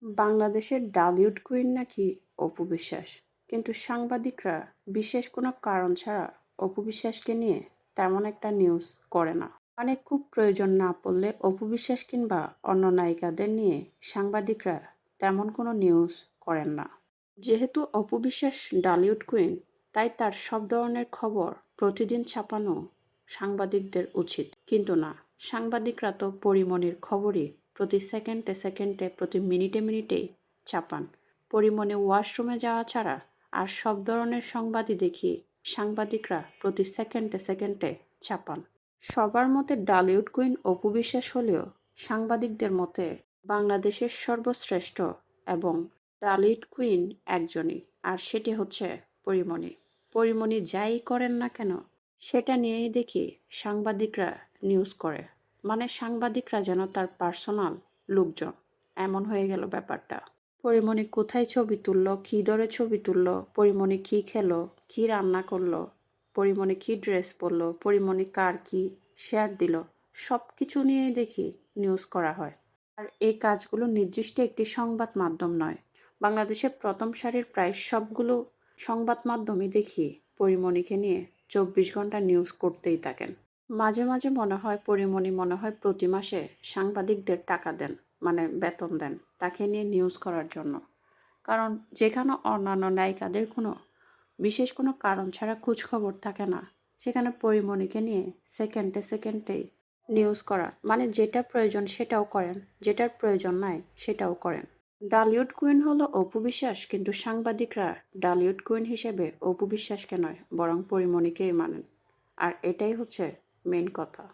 বাংলাদেশের ডালিউড কুইন নাকি অপু বিশ্বাস, কিন্তু সাংবাদিকরা বিশেষ কোনো কারণ ছাড়া অপু বিশ্বাসকে নিয়ে তেমন একটা নিউজ করে না। মানে খুব প্রয়োজন না পড়লে অপু বিশ্বাস কিংবা অন্য নায়িকাদের নিয়ে সাংবাদিকরা তেমন কোনো নিউজ করেন না। যেহেতু অপু বিশ্বাস ডালিউড কুইন, তাই তার সব ধরনের খবর প্রতিদিন ছাপানো সাংবাদিকদের উচিত। কিন্তু না, সাংবাদিকরা তো পরিমণির খবরই প্রতি সেকেন্ডে সেকেন্ডে, প্রতি মিনিটে মিনিটেই ছাপান। পরিমণি ওয়াশরুমে যাওয়া ছাড়া আর সব ধরনের সংবাদই দেখি সাংবাদিকরা প্রতি সেকেন্ডে সেকেন্ডে ছাপান। সবার মতে ডালিউড কুইন অপু বিশ্বাস হলেও সাংবাদিকদের মতে বাংলাদেশের সর্বশ্রেষ্ঠ এবং ডালিউড কুইন একজনই, আর সেটি হচ্ছে পরিমণি। পরিমণি যাই করেন না কেন সেটা নিয়েই দেখি সাংবাদিকরা নিউজ করে। মানে সাংবাদিকরা যেন তার পার্সোনাল লোকজন, এমন হয়ে গেল ব্যাপারটা। পরিমণি কোথায় ছবি তুললো, কী দরে ছবি তুললো, পরিমণি কী খেলো, কী রান্না করলো, পরিমণি কী ড্রেস পরলো, পরিমণি কার কী শেয়ার দিল, সব কিছু নিয়েই দেখি নিউজ করা হয়। আর এই কাজগুলো নির্দিষ্ট একটি সংবাদ মাধ্যম নয়, বাংলাদেশের প্রথম সারির প্রায় সবগুলো সংবাদ মাধ্যমই দেখি পরিমণিকে নিয়ে 24 ঘন্টা নিউজ করতেই থাকেন। মাঝে মাঝে মনে হয় পরিমণি প্রতি মাসে সাংবাদিকদের টাকা দেন, মানে বেতন দেন তাকে নিয়ে নিউজ করার জন্য। কারণ যেখানে অন্যান্য নায়িকাদের কোনো বিশেষ কোনো কারণ ছাড়া খোঁজ খবর থাকে না, সেখানে পরিমণিকে নিয়ে সেকেন্ডে সেকেন্ডেই নিউজ করা, মানে যেটা প্রয়োজন সেটাও করেন, যেটার প্রয়োজন নাই সেটাও করেন। ডালিউড কুইন হলো অপু বিশ্বাস, কিন্তু সাংবাদিকরা ডালিউড কুইন হিসেবে অপু বিশ্বাসকে নয় বরং পরিমণিকেই মানেন। আর এটাই হচ্ছে মেন কথা।